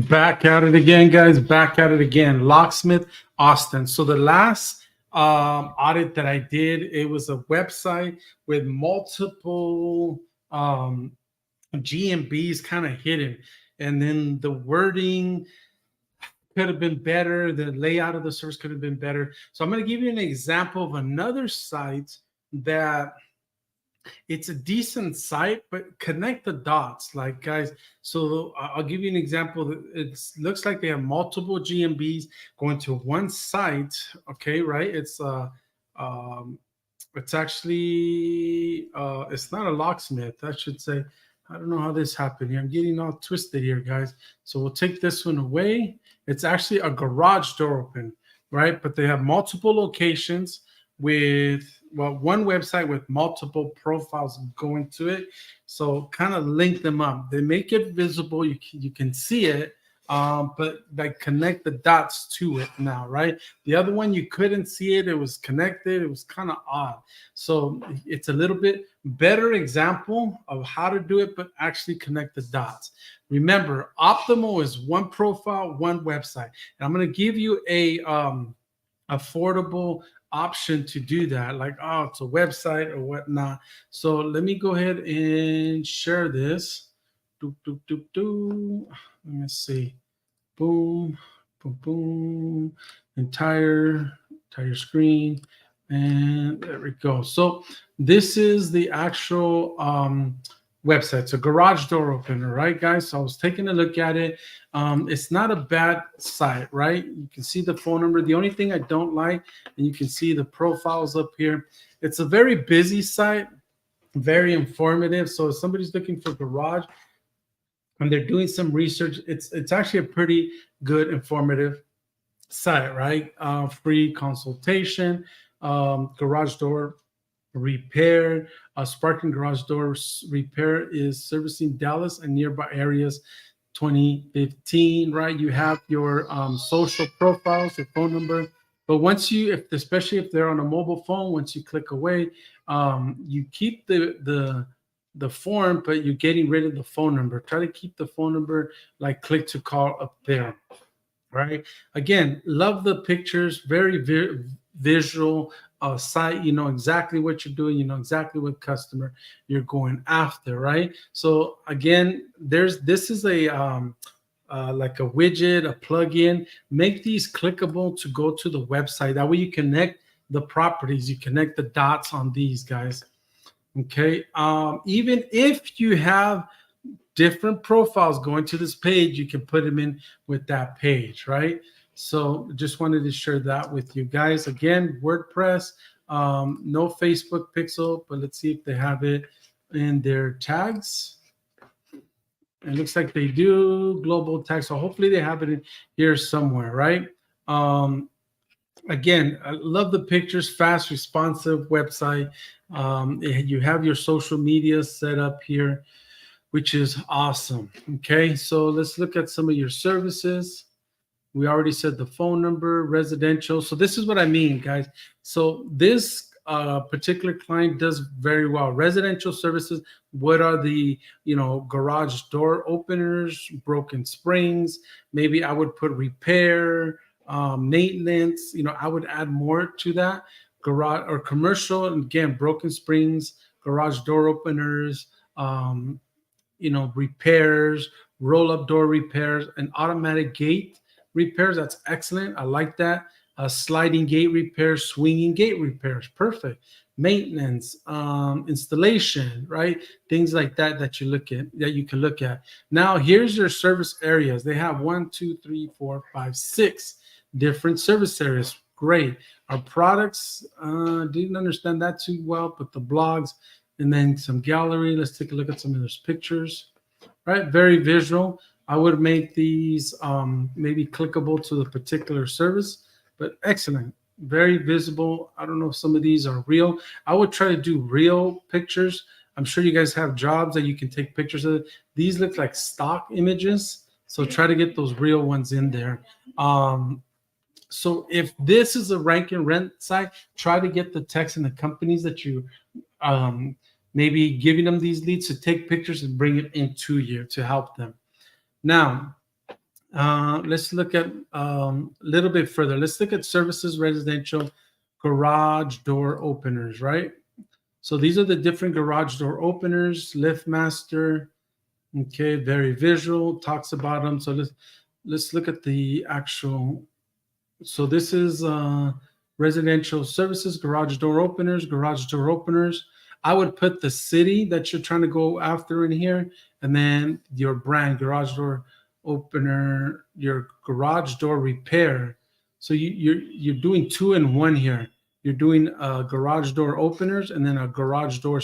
Back at it again, guys. Back at it again. Locksmith Austin. So the last audit that I did, it was a website with multiple GMBs kind of hidden, and then the wording could have been better. The layout of the service could have been better. So I'm going to give you an example of another site that it's a decent site, but connect the dots, like guys. So I'll give you an example. It looks like they have multiple GMBs going to one site. Okay, right? Um, it's actually it's not a locksmith. I should say. I don't know how this happened here. I'm getting all twisted here, guys. So we'll take this one away. It's actually a garage door open, right? But they have multiple locations with one website with multiple profiles going to it. So kind of link them up. They make it visible. You can see it, but like connect the dots to it now, right? The other one you couldn't see it. It was connected. It was kind of odd. So it's a little bit better example of how to do it, but actually connect the dots. Remember, optimal is one profile, one website. And I'm going to give you a affordable option to do that, like, oh, it's a website or whatnot. So let me go ahead and share this. Let me see. Boom, boom, boom. Entire screen. And there we go. So this is the actual website. It's a garage door opener, right, guys? So I was taking a look at it. It's not a bad site, right? You can see the phone number. The only thing I don't like, and you can see the profiles up here, it's a very busy site, very informative. So if somebody's looking for garage and they're doing some research, it's actually a pretty good informative site, right? Free consultation, garage door repair, Sparking garage door repair is servicing Dallas and nearby areas 2015, right? You have your social profiles, your phone number. But once you, especially if they're on a mobile phone, once you click away, you keep the form, but you're getting rid of the phone number. Try to keep the phone number, like click to call up there, right? Again, love the pictures, very visual site. You know exactly what you're doing. You know exactly what customer you're going after, right? So again, this is a like a widget, a plugin. Make these clickable to go to the website. That way you connect the properties, you connect the dots on these guys. Okay, even if you have different profiles going to this page, you can put them in with that page, right? So just wanted to share that with you guys. Again, WordPress, no Facebook pixel, but let's see if they have it in their tags. It looks like they do, global tags. So hopefully they have it in here somewhere, right? Again, I love the pictures, fast, responsive website. You have your social media set up here, which is awesome. Okay, so let's look at some of your services. We already said the phone number, residential. So this is what I mean, guys. So this particular client does very well. Residential services. What are the, garage door openers, broken springs? Maybe I would put repair, maintenance. I would add more to that. Garage or commercial, and again, broken springs, garage door openers, repairs, roll-up door repairs, and automatic gate repairs. That's excellent. I like that. Sliding gate repairs, swinging gate repairs. Perfect. Maintenance, installation, right? Things like that you can look at. Now, here's your service areas. They have 1, 2, 3, 4, 5, 6 different service areas. Great. Our products, didn't understand that too well, but the blogs, and then some gallery. Let's take a look at some of those pictures. Right, very visual. I would make these maybe clickable to the particular service, but excellent, very visible. I don't know if some of these are real. I would try to do real pictures. I'm sure you guys have jobs that you can take pictures of. These look like stock images, so try to get those real ones in there. So if this is a rank and rent site, try to get the text and the companies that you maybe giving them these leads to take pictures and bring it into you to help them. Now, Let's look at a little bit further. Let's look at services, residential, garage door openers, right? So these are the different garage door openers. Lift master, okay, very visual, talks about them. So let's look at the actual. So this is residential services, garage door openers. I would put the city that you're trying to go after in here, and then your brand, garage door opener, your garage door repair. So you're doing two in one here. You're doing garage door openers and then a garage door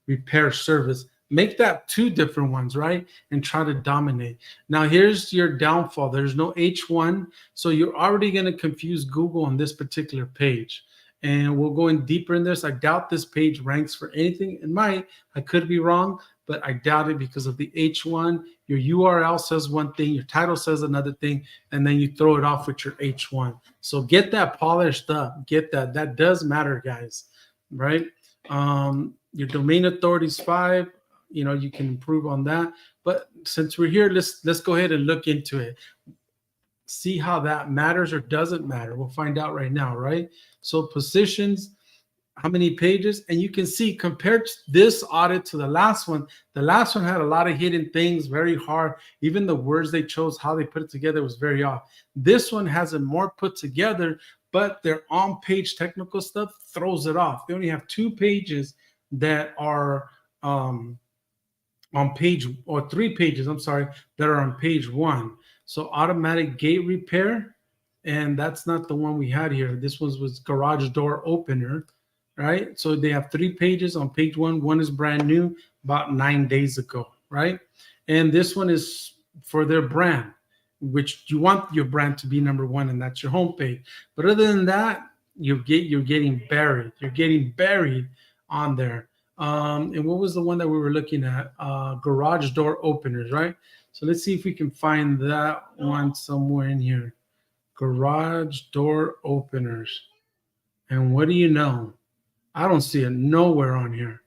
repair service. Make that two different ones, right? And try to dominate. Now here's your downfall. There's no H1, so you're already going to confuse Google on this particular page. And we'll go in deeper in this. I doubt this page ranks for anything. It might. I could be wrong, but I doubt it because of the H1. Your URL says one thing, your title says another thing, and then you throw it off with your H1. So get that polished up. Get that. That does matter, guys, right? Your domain authority is 5. You know, you can improve on that. But since we're here, let's go ahead and look into it. See how that matters or doesn't matter. We'll find out right now, right? So positions, how many pages? And you can see compared this audit to the last one had a lot of hidden things, very hard. Even the words they chose, how they put it together was very off. This one has it more put together, but their on-page technical stuff throws it off. They only have 2 pages that are on page, or 3 pages, I'm sorry, that are on page 1. So automatic gate repair, and that's not the one we had here. This was garage door opener, right? So they have 3 pages on page 1. One is brand new, about 9 days ago, right? And this one is for their brand, which you want your brand to be number 1, and that's your homepage. But other than that, you're getting buried. You're getting buried on there. And what was the one that we were looking at? Garage door openers, right? So let's see if we can find that one somewhere in here. Garage door openers. And what do you know? I don't see it nowhere on here.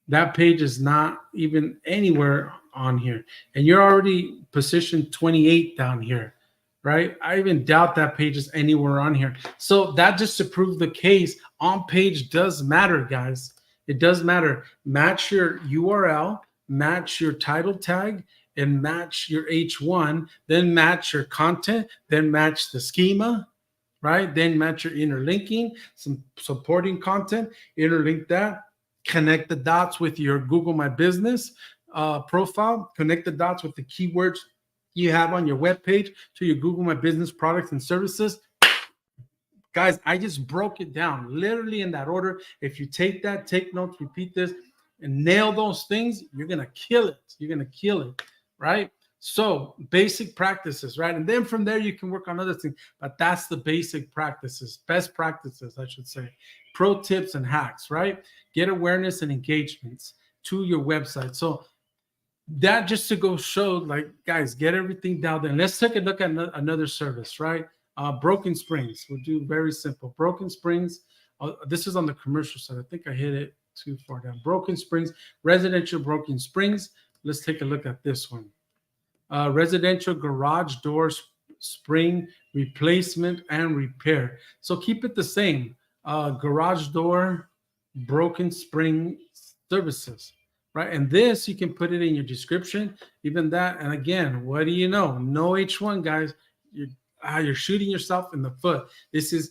That page is not even anywhere on here. And you're already positioned 28 down here, right? I even doubt that page is anywhere on here. So that just to prove the case, on page does matter, guys. It does matter. Match your URL, match your title tag, and match your H1, then match your content, then match the schema, right? Then match your interlinking, some supporting content, interlink that, connect the dots with your Google My Business profile, connect the dots with the keywords you have on your webpage to your Google My Business products and services. Guys, I just broke it down literally in that order. If you take that, take notes, repeat this, and nail those things, you're going to kill it. You're going to kill it, right? So basic practices, right? And then from there, you can work on other things. But that's the basic practices, best practices, I should say. Pro tips and hacks, right? Get awareness and engagements to your website. So that just to go show, like, guys, get everything down there. And let's take a look at another service, right? Broken Springs. We'll do very simple. Broken Springs. This is on the commercial side. I think I hit it too far down. Broken Springs, residential Broken Springs. Let's take a look at this one. Residential garage door spring replacement and repair. So keep it the same. Garage door broken spring services, right? And this, you can put it in your description, even that. And again, what do you know? No H1, guys. You're shooting yourself in the foot. This is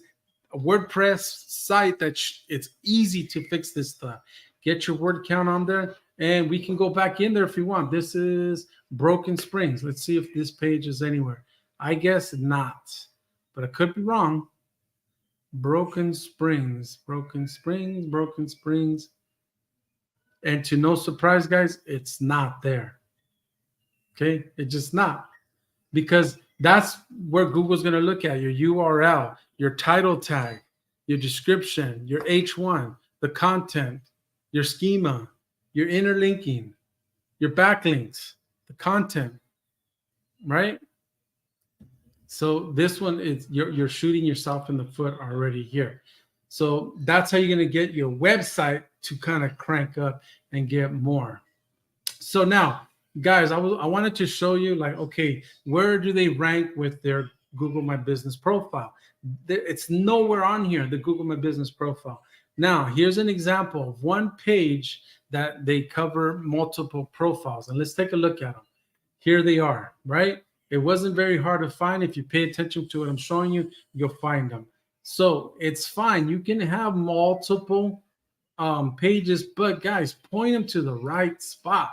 a WordPress site that it's easy to fix this stuff. Get your word count on there, and we can go back in there if you want. This is Broken Springs. Let's see if this page is anywhere. I guess not, but I could be wrong. Broken Springs, Broken Springs, Broken Springs. And to no surprise, guys, it's not there. Okay, it's just not, because that's where Google's going to look at your URL, your title tag, your description, your H1, the content, your schema, your interlinking, your backlinks, the content, right? So this one is you're shooting yourself in the foot already here. So that's how you're going to get your website to kind of crank up and get more. So now guys, I wanted to show you, like, okay, where do they rank with their Google My Business profile? It's nowhere on here, the Google My Business profile. Now, here's an example of one page that they cover multiple profiles, and let's take a look at them. Here they are, right? It wasn't very hard to find. If you pay attention to what I'm showing you, you'll find them. So it's fine. You can have multiple pages, but guys, point them to the right spot,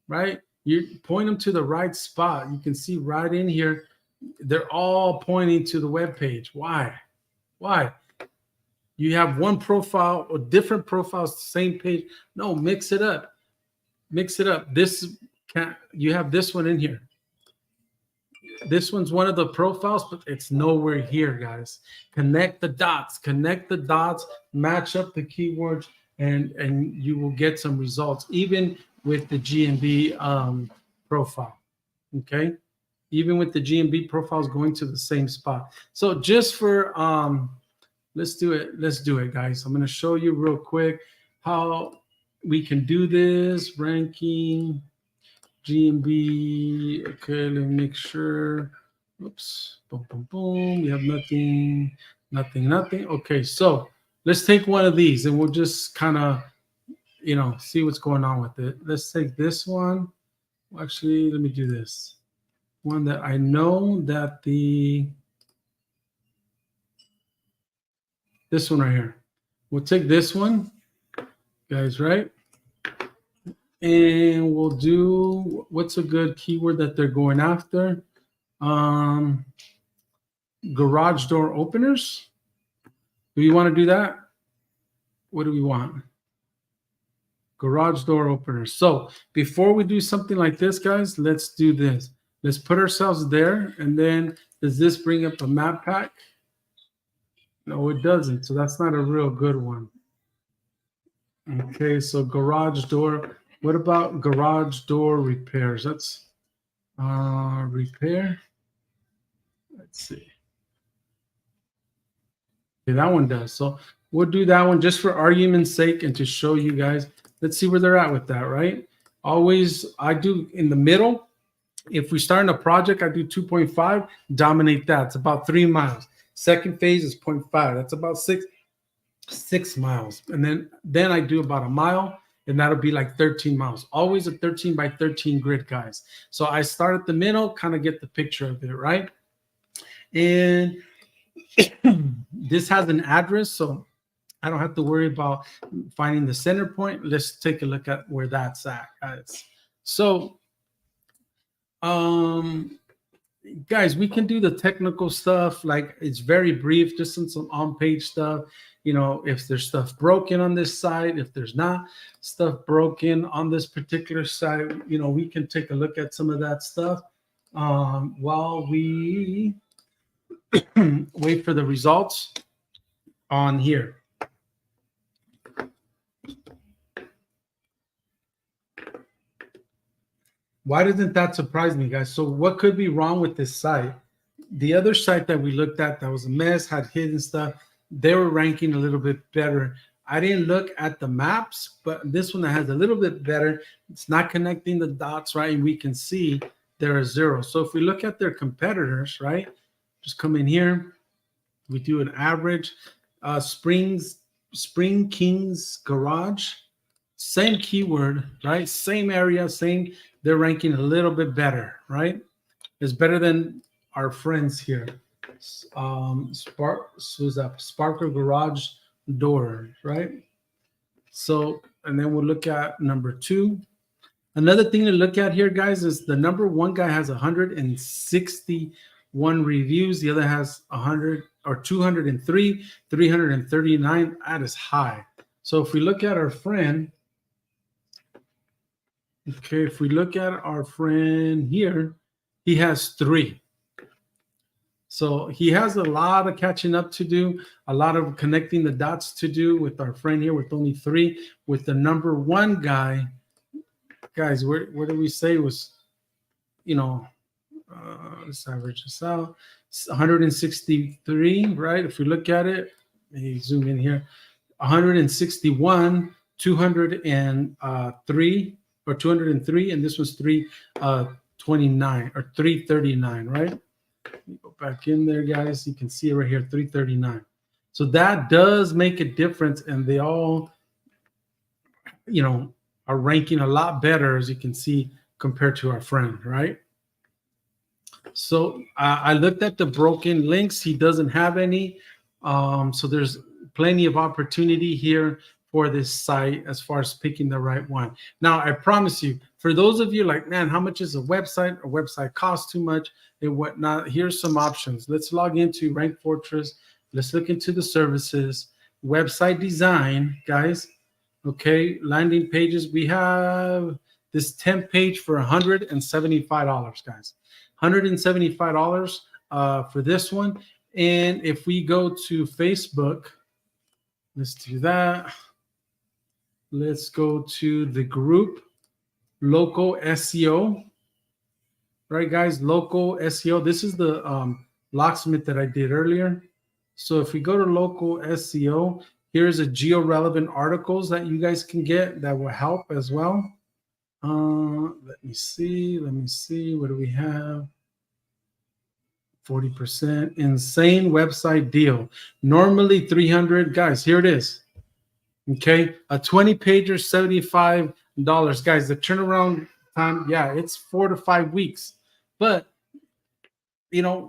right? You point them to the right spot. You can see right in here, they're all pointing to the web page. Why? Why? You have one profile or different profiles, same page. No, mix it up. Mix it up. You have this one in here. This one's one of the profiles, but it's nowhere here, guys. Connect the dots, match up the keywords, and you will get some results, even with the GMB profile. Okay, even with the GMB profiles going to the same spot. So just for let's do it, guys. I'm going to show you real quick how we can do this. Ranking GMB. Okay, let me make sure. Oops. Boom, boom, boom. We have nothing. Okay, so let's take one of these and we'll just kind of, see what's going on with it. Let's take this one. Actually, let me do this. One that I know that this one right here. We'll take this one, guys, right? And we'll do, what's a good keyword that they're going after? Garage door openers. Do you want to do that? What do we want? Garage door openers. So before we do something like this, guys, let's do this. Let's put ourselves there. And then does this bring up a map pack? No, it doesn't. So that's not a real good one. Okay, so garage door. What about garage door repairs? That's repair. Let's see. Okay, that one does. So we'll do that one just for argument's sake and to show you guys. Let's see where they're at with that, right? Always, I do in the middle. If we start in a project, I do 2.5, dominate that. It's about 3 miles. Second phase is 0.5. That's about 6 miles. And then I do about a mile, and that'll be like 13 miles. Always a 13 by 13 grid, guys. So I start at the middle, kind of get the picture of it, right? And this has an address, so I don't have to worry about finding the center point. Let's take a look at where that's at, guys. So, guys, we can do the technical stuff. Like, it's very brief, just some on-page stuff. If there's stuff broken on this site, if there's not stuff broken on this particular site, we can take a look at some of that stuff while we wait for the results on here. Why doesn't that surprise me, guys? So what could be wrong with this site? The other site that we looked at that was a mess, had hidden stuff, they were ranking a little bit better. I didn't look at the maps, but this one that has a little bit better, it's not connecting the dots, right? And we can see there are 0. So if we look at their competitors, right? Just come in here. We do an average. Spring Kings Garage. Same keyword, right? Same area, same. They're ranking a little bit better, right? It's better than our friends here. Sparker Garage Door, right? So, and then we'll look at number 2. Another thing to look at here, guys, is the number 1 guy has 161 reviews. The other has 100 or 203, 339. That is high. So if we look at our friend, okay, if we look at our friend here, he has 3. So he has a lot of catching up to do, a lot of connecting the dots to do with our friend here with only 3. With the number 1 guy, guys, where do we say was, let's average this out. 163, right? If we look at it, let me zoom in here. 161, 203. or 203, and this was 329 or 339, right? Let me go back in there, guys. You can see it right here, 339. So that does make a difference, and they all, are ranking a lot better, as you can see, compared to our friend, right? So I looked at the broken links. He doesn't have any. So there's plenty of opportunity here for this site as far as picking the right one. Now, I promise you, for those of you like, man, how much is a website? A website costs too much and whatnot. Here's some options. Let's log into Rank Fortress. Let's look into the services, website design, guys. Okay, landing pages. We have this temp page for $175, guys. $175 for this one. And if we go to Facebook, let's do that. Let's go to the group, local SEO. Right, guys, local SEO. This is the locksmith that I did earlier. So if we go to local SEO, here's a geo-relevant articles that you guys can get that will help as well. Let me see. What do we have? 40% insane website deal. Normally 300. Guys, here it is. Okay, a 20-pager, $75. Guys, the turnaround time, yeah, it's 4 to 5 weeks. But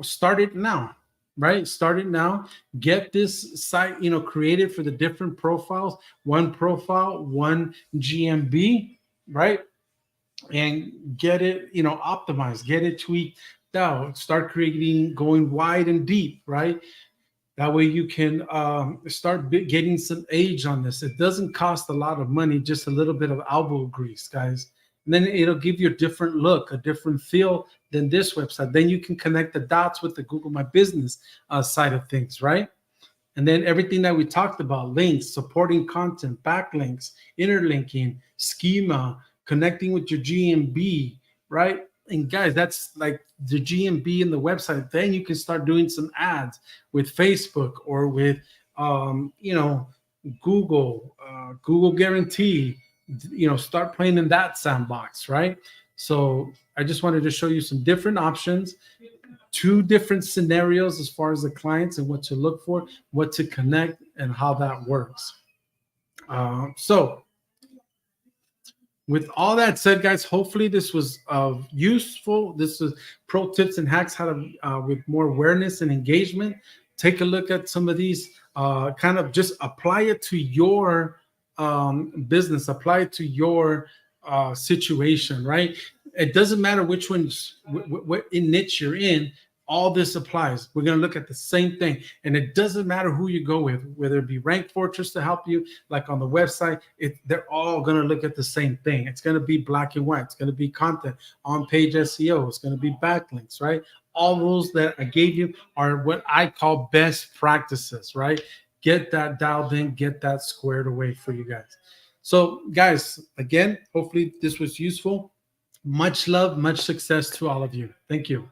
start it now, right? Start it now. Get this site, created for the different profiles. One profile, one GMB, right? And get it, optimized, get it tweaked out. Start creating, going wide and deep, right? That way you can start getting some age on this. It doesn't cost a lot of money, just a little bit of elbow grease, guys. And then it'll give you a different look, a different feel than this website. Then you can connect the dots with the Google My Business side of things, right? And then everything that we talked about, links, supporting content, backlinks, interlinking, schema, connecting with your GMB, right? And guys, that's like the GMB in the website. Then you can start doing some ads with Facebook or with, Google Guarantee. Start playing in that sandbox, right? So I just wanted to show you some different options, 2 different scenarios as far as the clients and what to look for, what to connect, and how that works. So with all that said, guys, hopefully this was useful. This is pro tips and hacks how to, with more awareness and engagement. Take a look at some of these, kind of just apply it to your business, apply it to your situation, right? It doesn't matter which one's, what niche you're in. All this applies. We're going to look at the same thing. And it doesn't matter who you go with, whether it be Rank Fortress to help you, like on the website, they're all going to look at the same thing. It's going to be black and white. It's going to be content, on-page SEO. It's going to be backlinks, right? All those that I gave you are what I call best practices, right? Get that dialed in, get that squared away for you guys. So, guys, again, hopefully this was useful. Much love, much success to all of you. Thank you.